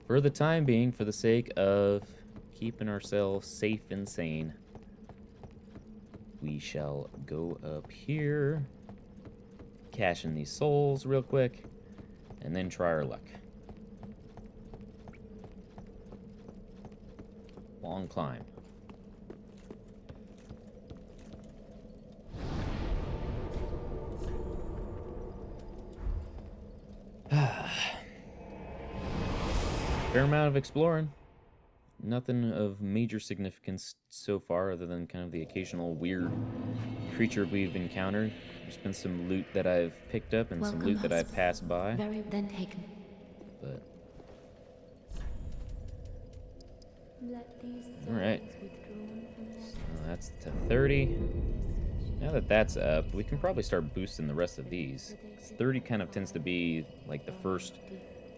for the time being, for the sake of keeping ourselves safe and sane, we shall go up here, cash in these souls real quick, and then try our luck. Long climb. Fair amount of exploring. Nothing of major significance so far, other than kind of the occasional weird creature we've encountered. There's been some loot that I've picked up and some loot that I've passed by. Very then taken. But alright. So that's to 30. Now that that's up, we can probably start boosting the rest of these. 'Cause 30 kind of tends to be like the first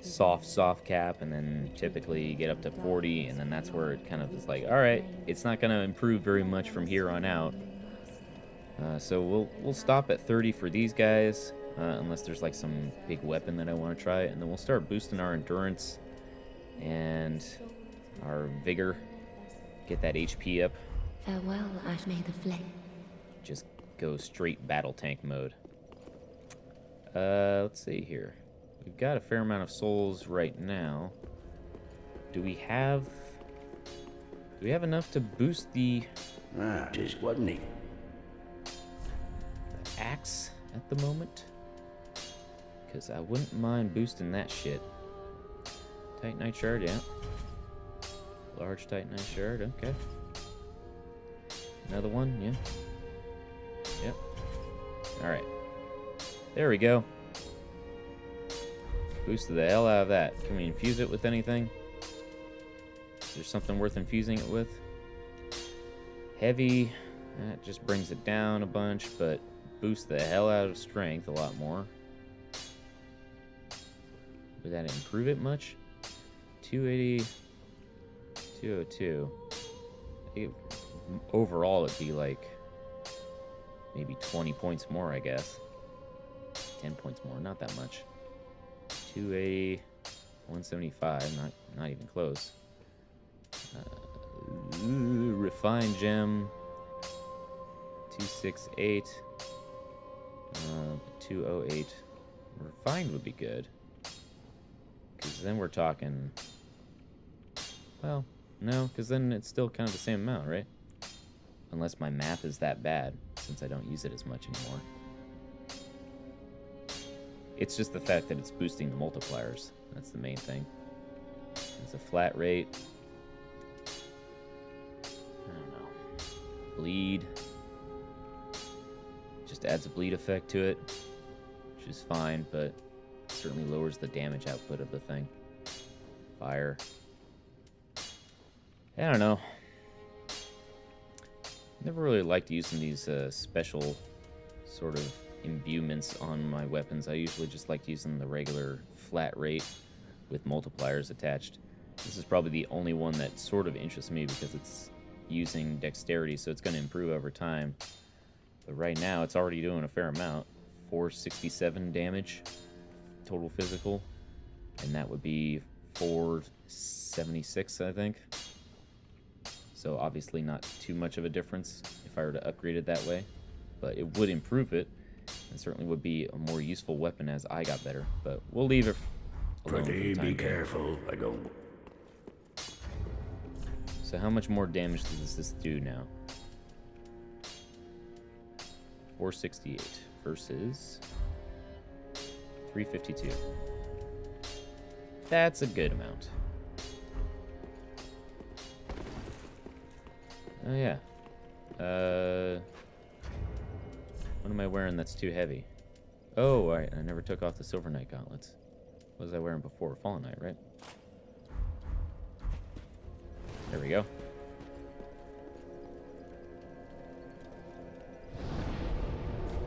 soft cap, and then typically you get up to 40, and then that's where it kind of is like, alright, it's not going to improve very much from here on out. So we'll stop at 30 for these guys, unless there's like some big weapon that I want to try, and then we'll start boosting our endurance and our vigor, get that HP up. Farewell, I've made the flame. Just go straight battle tank mode. Let's see here. We've got a fair amount of souls right now. Do we have enough to boost the Just wasn't he? axe at the moment? Because I wouldn't mind boosting that shit. Titanite shard, yeah. Large Titanite shard, okay. Another one, yeah. Yep. Alright. There we go. Boosted the hell out of that. Can we infuse it with anything? Is there something worth infusing it with? Heavy. That just brings it down a bunch, but boosts the hell out of strength a lot more. Would that improve it much? 280, 202. Overall, it'd be like maybe 20 points more, I guess. 10 points more, not that much. 280, 175, not even close. Refined gem, 268, 208. Refined would be good, because then we're talking, well, no, because then it's still kind of the same amount, right? Unless my math is that bad, since I don't use it as much anymore. It's just the fact that it's boosting the multipliers. That's the main thing. It's a flat rate. I don't know. Bleed. Just adds a bleed effect to it, which is fine, but certainly lowers the damage output of the thing. Fire. I don't know. Never really liked using these special sort of imbuements on my weapons. I usually just like using the regular flat rate with multipliers attached. This is probably the only one that sort of interests me because it's using dexterity, so it's going to improve over time. But right now, it's already doing a fair amount. 467 damage, total physical, and that would be 476, I think. So obviously not too much of a difference if I were to upgrade it that way, but it would improve it. It certainly would be a more useful weapon as I got better, but we'll leave it alone. Pretty be careful, I don't. So how much more damage does this do now? 468 versus 352. That's a good amount. Oh yeah. What am I wearing that's too heavy? Oh, I never took off the Silver Knight gauntlets. What was I wearing before? Fallen Knight, right? There we go.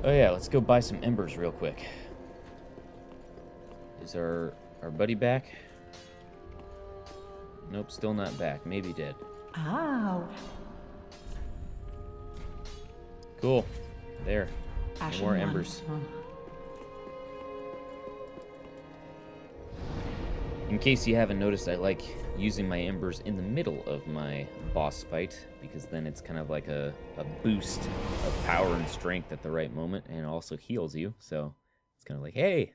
Oh yeah, let's go buy some embers real quick. Is our buddy back? Nope, still not back. Maybe dead. Ow. Cool. There. Ashen More one. embers. In case you haven't noticed, I like using my embers in the middle of my boss fight, because then it's kind of like a boost of power and strength at the right moment, and it also heals you, so it's kind of like, hey!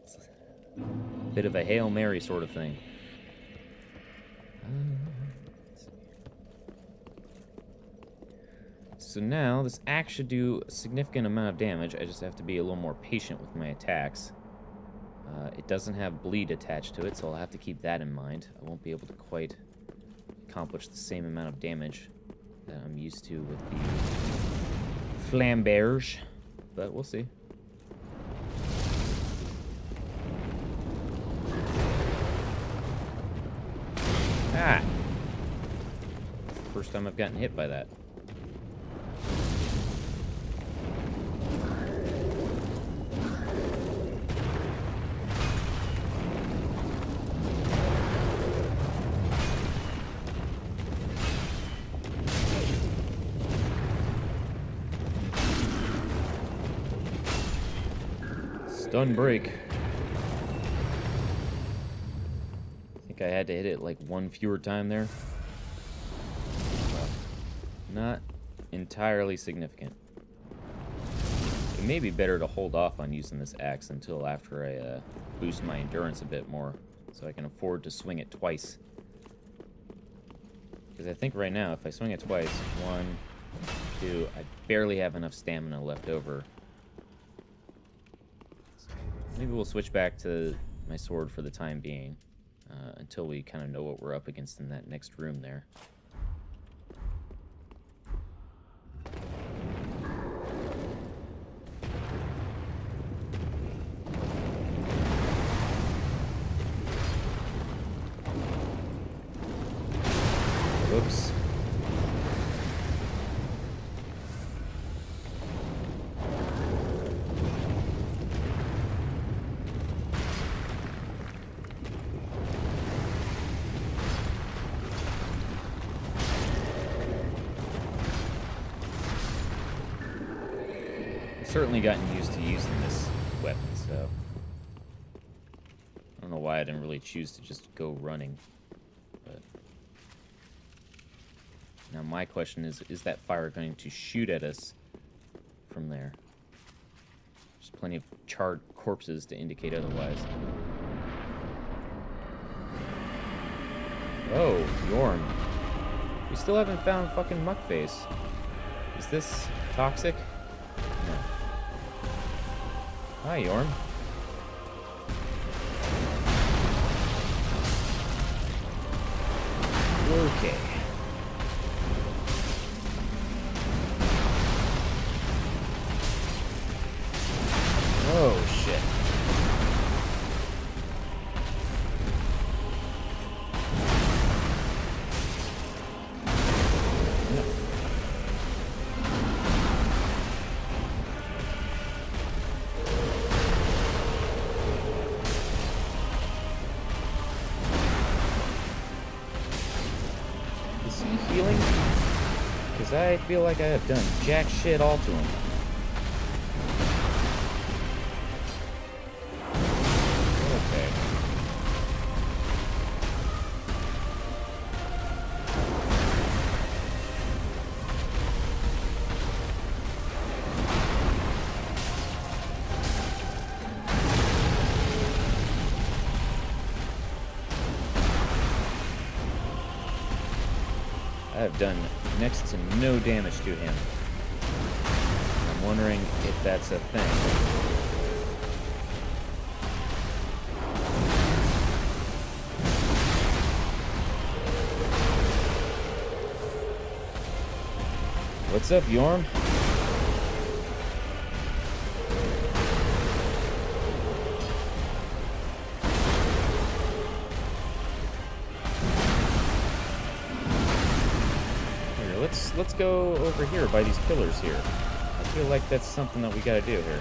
It's a bit of a Hail Mary sort of thing. So now, this axe should do a significant amount of damage. I just have to be a little more patient with my attacks. It doesn't have bleed attached to it, so I'll have to keep that in mind. I won't be able to quite accomplish the same amount of damage that I'm used to with the flambears, but we'll see. Ah! It's the first time I've gotten hit by that. Stun break. I think I had to hit it like one fewer time there. Well, not entirely significant. It may be better to hold off on using this axe until after I boost my endurance a bit more, so I can afford to swing it twice. Because I think right now, if I swing it twice, 1, 2, I barely have enough stamina left over. Maybe we'll switch back to my sword for the time being, until we kind of know what we're up against in that next room there. Whoops. Certainly gotten used to using this weapon, so I don't know why I didn't really choose to just go running. But now my question is that fire going to shoot at us from there? There's plenty of charred corpses to indicate otherwise. Oh, Yhorm. We still haven't found fucking Muckface. Is this toxic? No. Hi, Yhorm. Okay. Oh, shit. Healing? Because I feel like I have done jack shit all to him. Okay. I have done next to no damage to him. I'm wondering if that's a thing. What's up, Yhorm? Let's go over here by these pillars here. I feel like that's something that we gotta do here.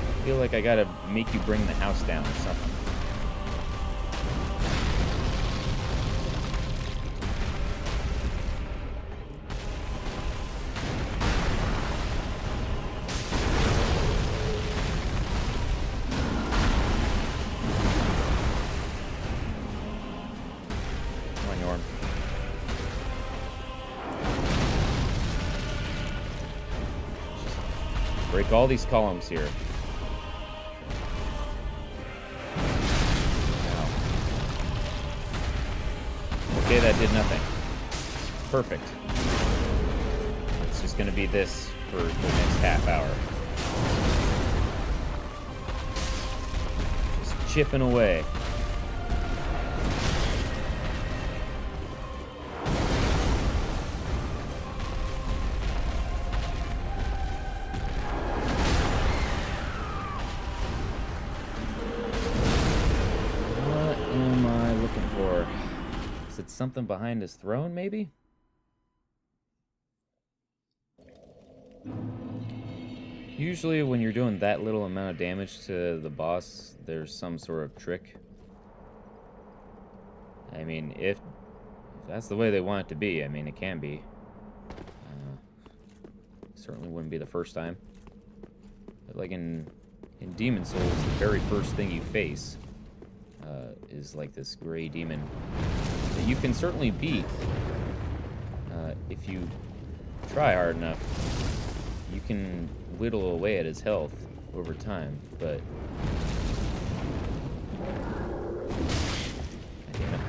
I feel like I gotta make you bring the house down or something. Break all these columns here. Wow. Okay, that did nothing. Perfect. It's just going to be this for the next half hour. Just chipping away. Something behind his throne, maybe? Usually when you're doing that little amount of damage to the boss, there's some sort of trick. I mean, if that's the way they want it to be, I mean, it can be. Certainly wouldn't be the first time. But like in Demon Souls, the very first thing you face is like this gray demon that you can certainly beat if you try hard enough. You can whittle away at his health over time, but damn it.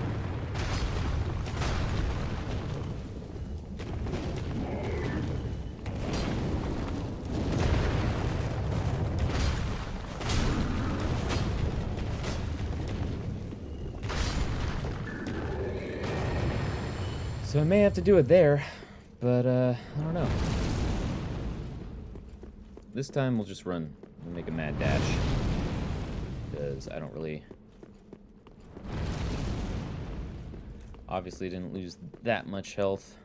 So I may have to do it there, but I don't know. This time we'll just run and make a mad dash, because I don't really... Obviously didn't lose that much health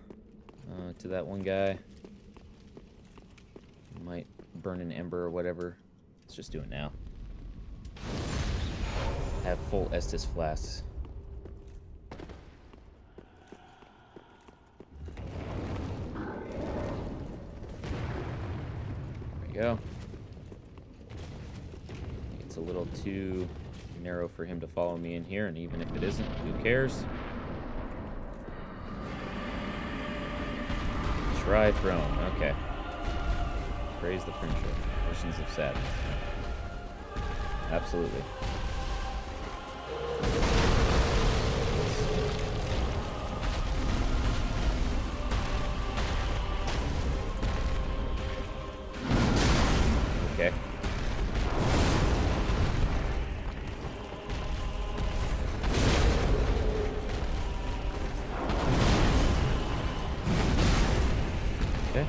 to that one guy. Might burn an ember or whatever. Let's just do it now. Have full Estus flasks. Go. It's a little too narrow for him to follow me in here, and even if it isn't, who cares? Try throne. Okay. Praise the friendship. Visions of sadness. Absolutely. Okay. Okay.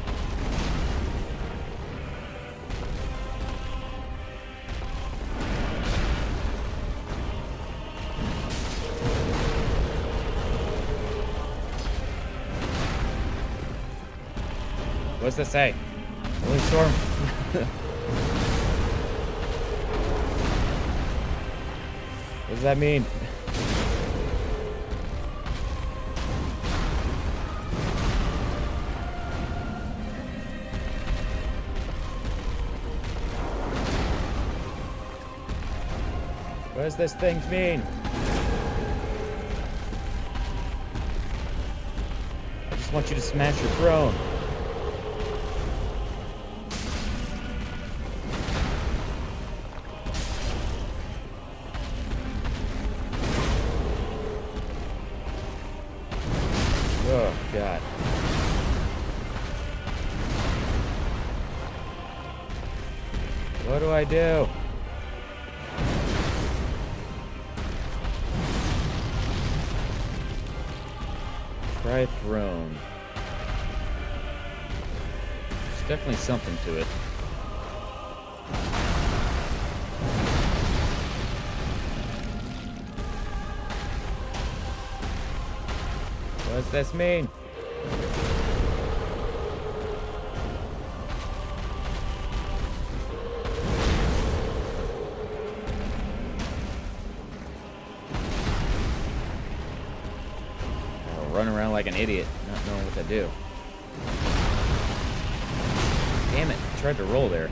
What's this say? Holy storm. What does that mean? What does this thing mean? I just want you to smash your throne. Oh, God. What do I do? Try throne. There's definitely something to it. What does this mean? I'll run around like an idiot, not knowing what to do. Damn it, I tried to roll there.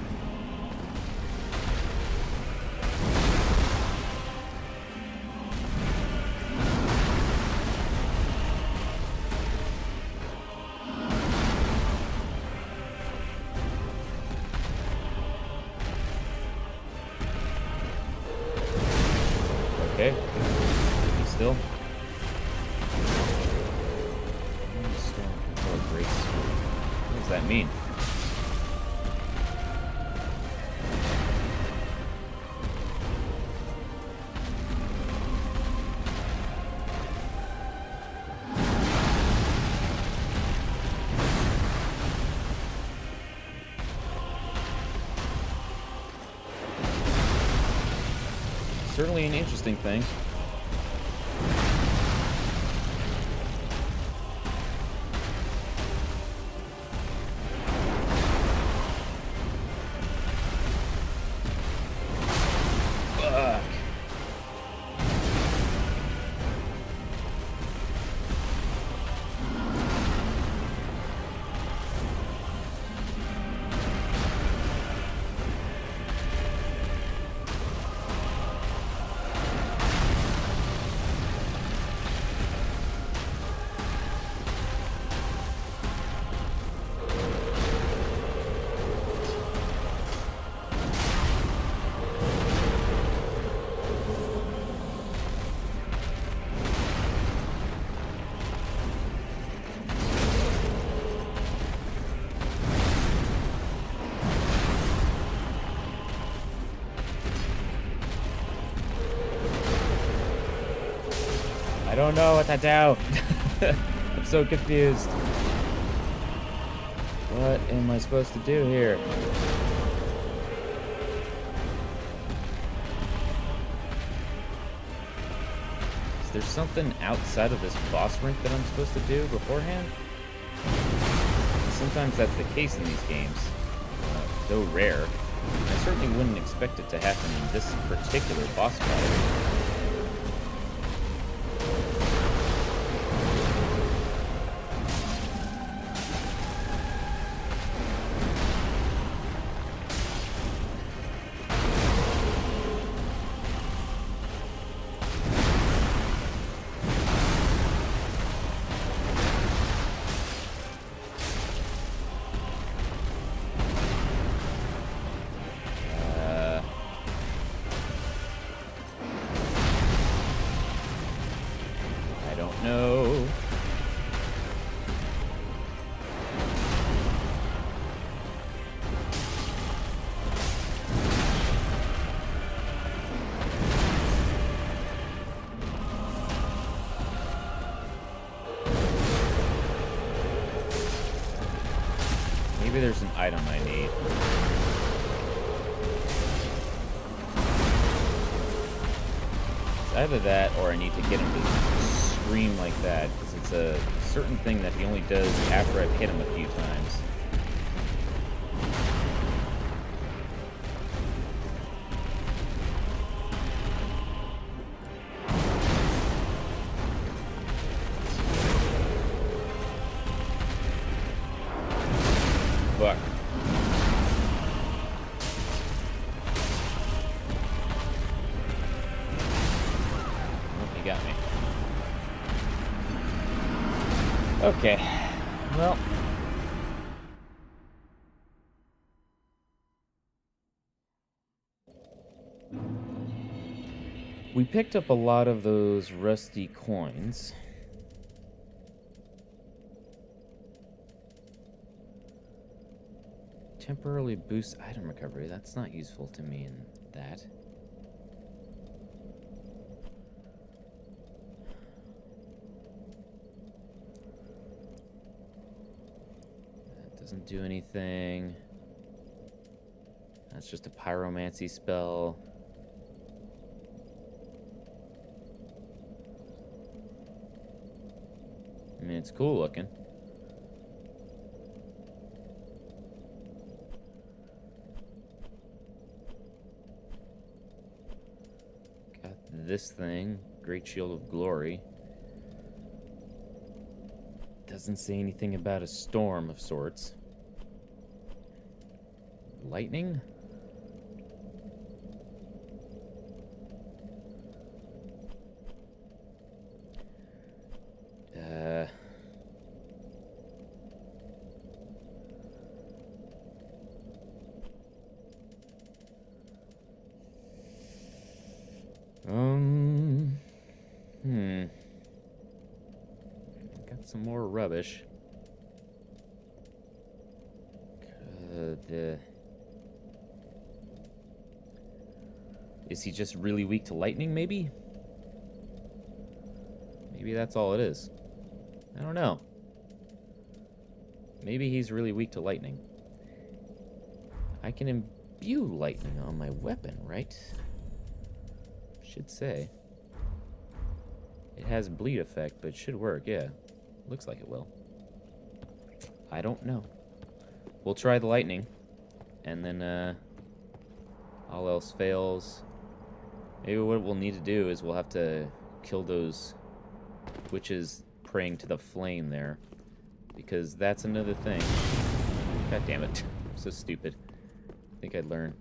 still. Storm control great sword. What does that mean? Certainly an interesting thing. Fuck. I don't know what to do. I'm so confused. What am I supposed to do here? Is there something outside of this boss rink that I'm supposed to do beforehand? Sometimes that's the case in these games, though rare. I certainly wouldn't expect it to happen in this particular boss fight. No. Maybe there's an item I need. It's either that or I need to get him to scream like that, because it's a certain thing that he only does after I've hit him a few times. Fuck. Oh, he got me. Okay, well. We picked up a lot of those rusty coins. Temporarily boosts item recovery. That's not useful to me in that. Doesn't do anything. That's just a pyromancy spell. I mean, it's cool looking. Got this thing, Great Shield of Glory. Doesn't say anything about a storm of sorts. Lightning? some more rubbish. Is he just really weak to lightning, maybe? Maybe that's all it is. I don't know. Maybe he's really weak to lightning. I can imbue lightning on my weapon, right? Should say. It has bleed effect, but it should work, yeah. Looks like it will. I don't know. We'll try the lightning. And then, all else fails. Maybe what we'll need to do is we'll have to kill those witches praying to the flame there. Because that's another thing. God damn it. I'm so stupid. I think I'd learn.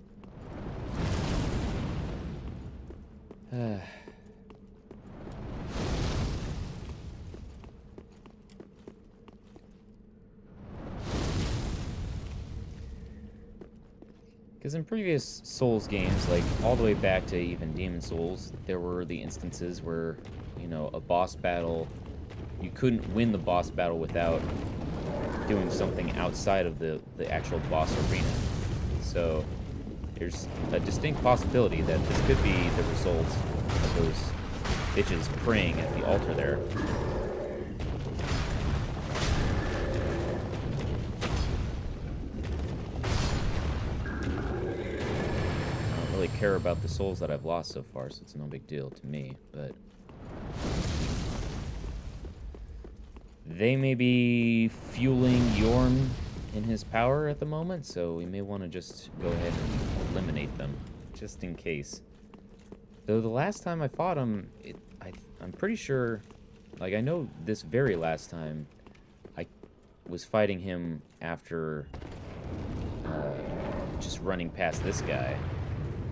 Because in previous Souls games, like all the way back to even Demon Souls, there were the instances where, you know, a boss battle, you couldn't win the boss battle without doing something outside of the actual boss arena. So there's a distinct possibility that this could be the result of those bitches praying at the altar there. Care about the souls that I've lost so far, so it's no big deal to me, but they may be fueling Yhorm in his power at the moment, so we may want to just go ahead and eliminate them, just in case. Though the last time I fought him, I'm pretty sure, like I know this very last time, I was fighting him after just running past this guy.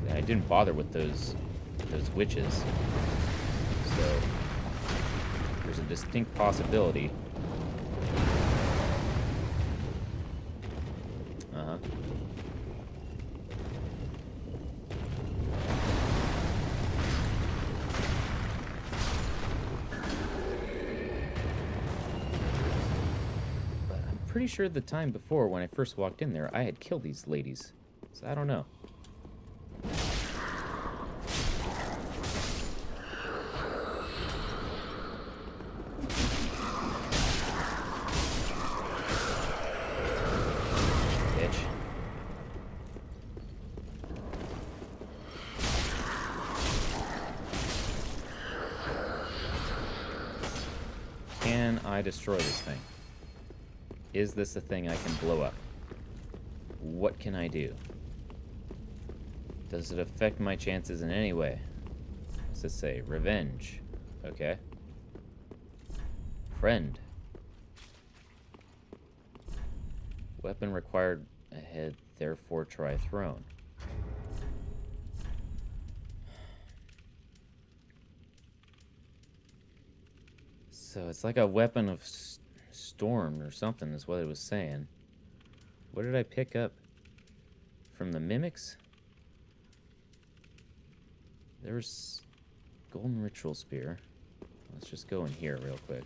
I didn't bother with those witches. So there's a distinct possibility. Uh-huh. But I'm pretty sure the time before when I first walked in there, I had killed these ladies. So I don't know. Can I destroy this thing? Is this a thing I can blow up? What can I do? Does it affect my chances in any way? What's it say? Revenge. Okay. Friend. Weapon required ahead, therefore try throne. So it's like a weapon of storm or something is what it was saying. What did I pick up? From the mimics? There's golden ritual spear. Let's just go in here real quick.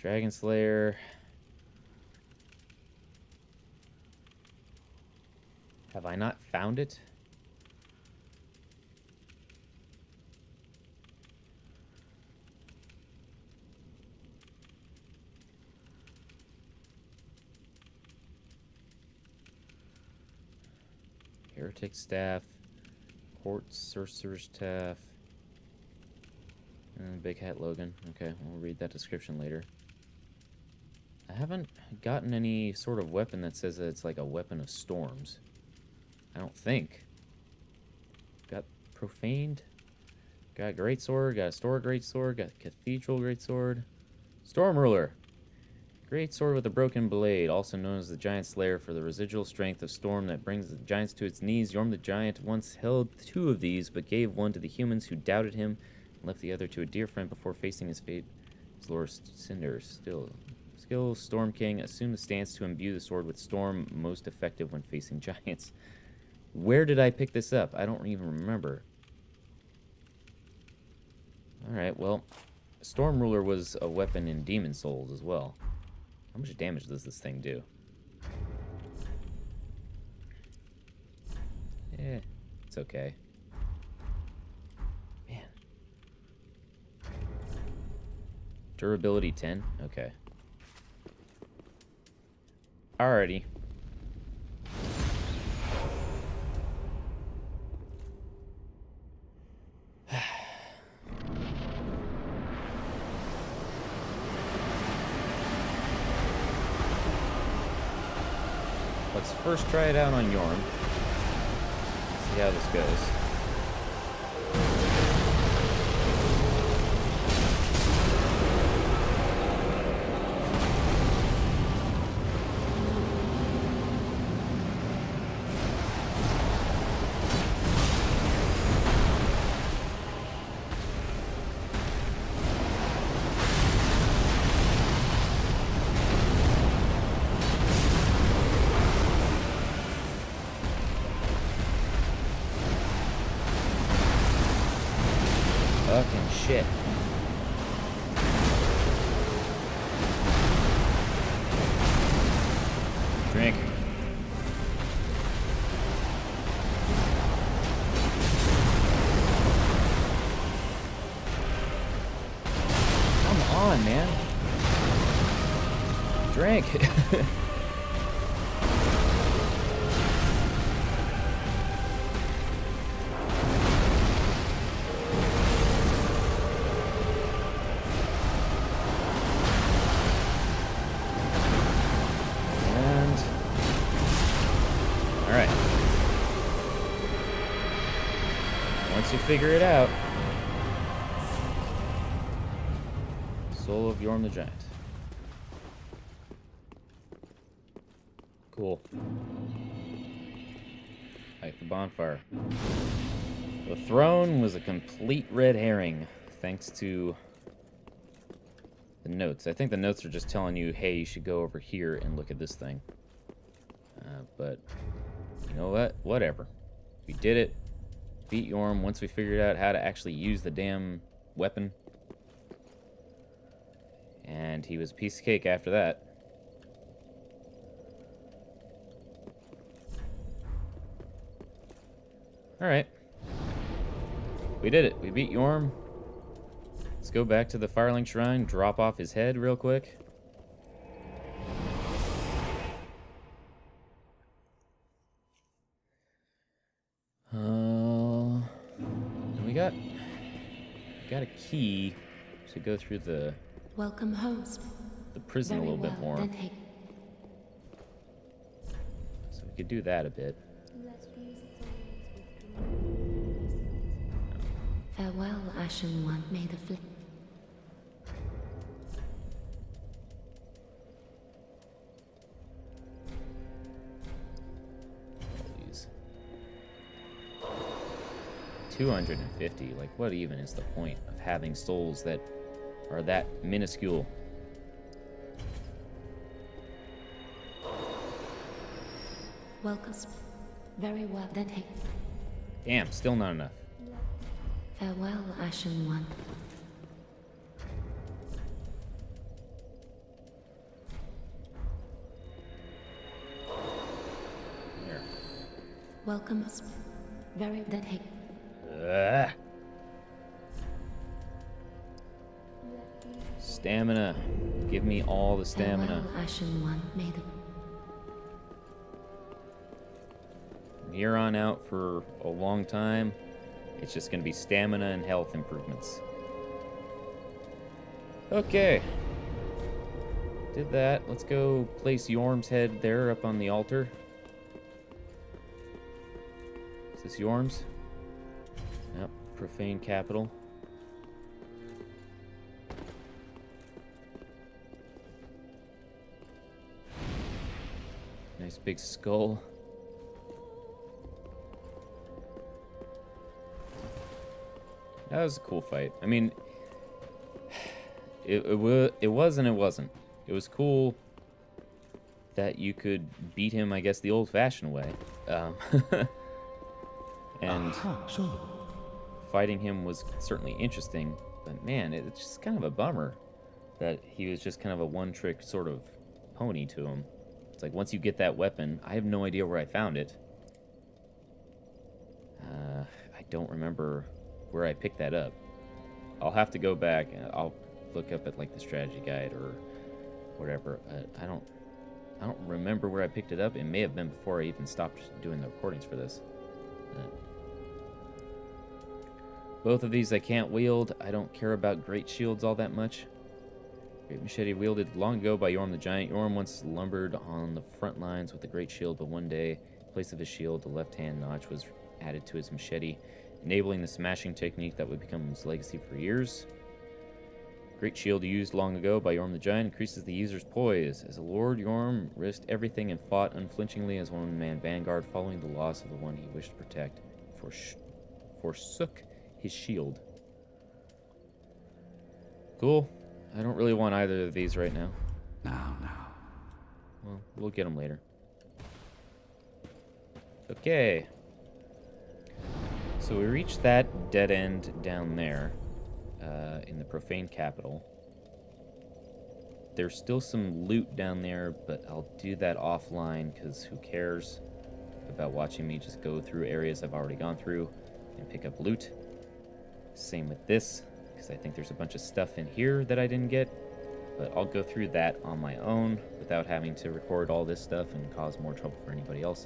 Dragon Slayer. Have I not found it? Heretic Staff, Court Sorcerer's Staff, and Big Hat Logan. Okay, we'll read that description later. I haven't gotten any sort of weapon that says that it's like a weapon of storms. I don't think. Got Profaned, got Greatsword, got a Store Greatsword, got Cathedral Greatsword, Storm Ruler. Great sword with a broken blade, also known as the Giant Slayer, for the residual strength of storm that brings the giants to its knees. Yhorm the Giant once held 2 of these, but gave one to the humans who doubted him, and left the other to a dear friend before facing his fate. His Lord of Cinder, skill Storm King, assumed the stance to imbue the sword with storm, most effective when facing giants. Where did I pick this up? I don't even remember. Alright, well, Storm Ruler was a weapon in Demon Souls as well. How much damage does this thing do? Eh, it's okay. Man. Durability 10? Okay. Alrighty. Let's first try it out on Yhorm. See how this goes. Fucking shit. Drink. Come on, man. Drink. Alright. Once you figure it out. Soul of Yhorm the Giant. Cool. Light the bonfire. The throne was a complete red herring, thanks to the notes. I think the notes are just telling you, hey, you should go over here and look at this thing. But you know what? Whatever. We did it. Beat Yhorm once we figured out how to actually use the damn weapon. And he was a piece of cake after that. Alright. We did it. We beat Yhorm. Let's go back to the Firelink Shrine, drop off his head real quick. We got a key to go through the Welcome home. the prison a little bit more. So we could do that a bit. Farewell, Ashen One. May the flame. These 250. Like, what even is the point of having souls that are that minuscule? Welcome. Very well. Then take. Damn, still not enough. Farewell, Ashen One. Here. Welcome. Very then take. Stamina. Give me all the stamina. Farewell, Ashen One. May the. From here on out for a long time, it's just going to be stamina and health improvements. Okay. Did that. Let's go place Yhorm's head there up on the altar. Is this Yhorm's? Yep. Profane capital. Nice big skull. That was a cool fight. I mean, it was and it wasn't. It was cool that you could beat him, I guess, the old-fashioned way. And fighting him was certainly interesting. But man, it's just kind of a bummer that he was just kind of a one-trick sort of pony to him. It's like once you get that weapon, I have no idea where I found it. I don't remember where I picked that up. I'll have to go back and I'll look up at like the strategy guide or whatever. I don't remember where I picked it up. It may have been before I even stopped doing the recordings for this. Both of these I can't wield. I don't care about great shields all that much. Great machete wielded long ago by Yhorm the Giant. Yhorm once lumbered on the front lines with the great shield, but one day, in place of his shield, the left-hand notch was added to his machete, enabling the smashing technique that would become his legacy for years. Great shield used long ago by Yhorm the Giant increases the user's poise. As a lord, Yhorm risked everything and fought unflinchingly as one-man vanguard, following the loss of the one he wished to protect. Forsook his shield. Cool. I don't really want either of these right now. Now. Well, we'll get them later. Okay. So we reached that dead end down there in the profane capital. There's still some loot down there, but I'll do that offline because who cares about watching me just go through areas I've already gone through and pick up loot. Same with this, because I think there's a bunch of stuff in here that I didn't get, but I'll go through that on my own without having to record all this stuff and cause more trouble for anybody else.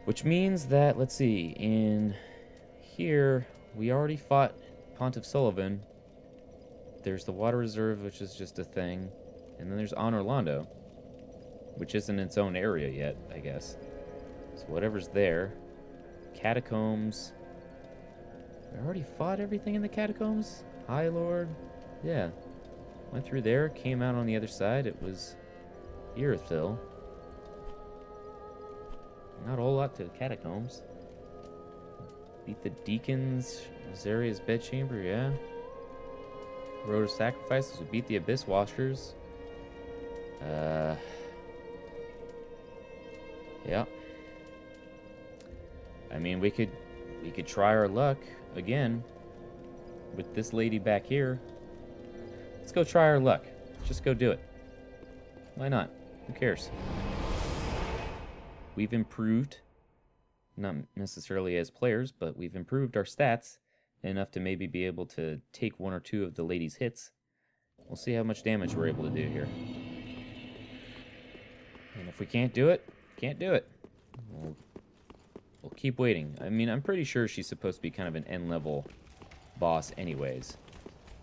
Which means that, let's see, in here, we already fought Pontiff Sullivan. There's the water reserve, which is just a thing, and then there's Orlando, which isn't its own area yet, I guess. So whatever's there. Catacombs. I already fought everything in the catacombs? High Lord? Yeah. Went through there, came out on the other side. It was Irithyll. Not a whole lot to the catacombs. Beat the deacons. Zaria's bedchamber, yeah. Road of Sacrifices. We beat the Abyss Washers. Yeah. I mean, we could try our luck again with this lady back here. Let's go try our luck. Just go do it. Why not? Who cares? We've improved, not necessarily as players, but we've improved our stats enough to maybe be able to take one or two of the lady's hits. We'll see how much damage we're able to do here. And if we can't do it, can't do it. We'll keep waiting. I mean, I'm pretty sure she's supposed to be kind of an end-level boss anyways.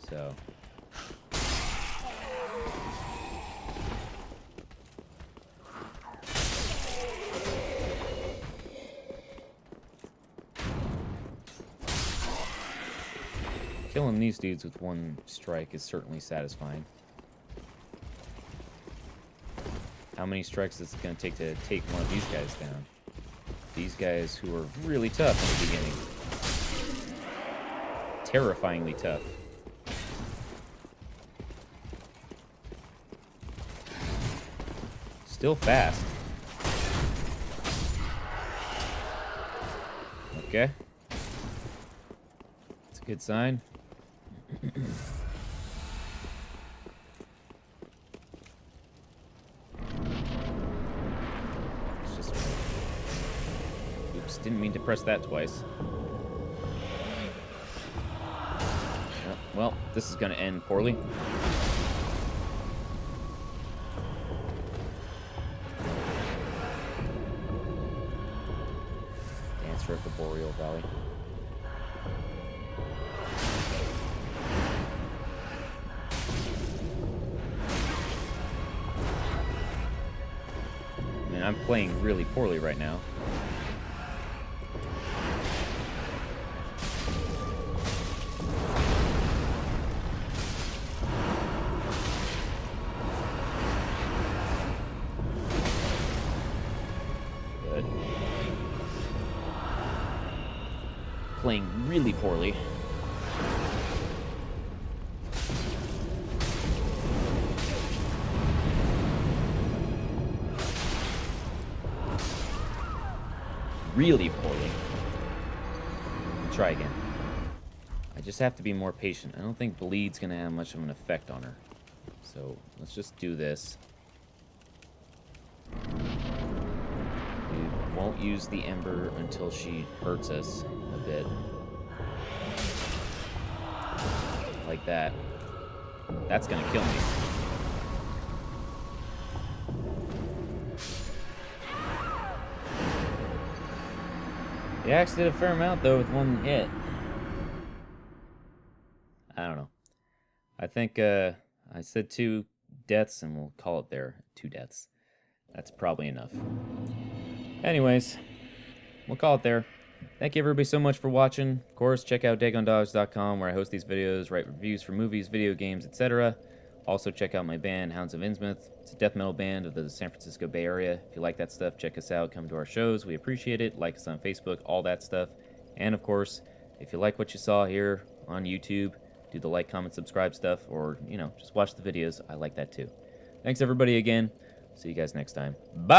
So... killing these dudes with one strike is certainly satisfying. How many strikes is it going to take one of these guys down? These guys who are really tough in the beginning. Terrifyingly tough. Still fast. Okay. That's a good sign. Oops, didn't mean to press that twice. Well, this is going to end poorly. Dancer of the Boreal Valley. I'm playing really poorly right now. Good. Playing really poorly. Really poorly. Try again. I just have to be more patient. I don't think bleed's gonna have much of an effect on her. So let's just do this. We won't use the ember until she hurts us a bit. Like that. That's gonna kill me. The axe did a fair amount, though, with one hit. I don't know. I think I said 2 deaths, and we'll call it there. 2 deaths. That's probably enough. Anyways, we'll call it there. Thank you, everybody, so much for watching. Of course, check out DagonDogs.com, where I host these videos, write reviews for movies, video games, etc. Also, check out my band, Hounds of Innsmouth. It's a death metal band of the San Francisco Bay Area. If you like that stuff, check us out. Come to our shows. We appreciate it. Like us on Facebook, all that stuff. And, of course, if you like what you saw here on YouTube, do the like, comment, subscribe stuff, or, you know, just watch the videos. I like that, too. Thanks, everybody, again. See you guys next time. Bye!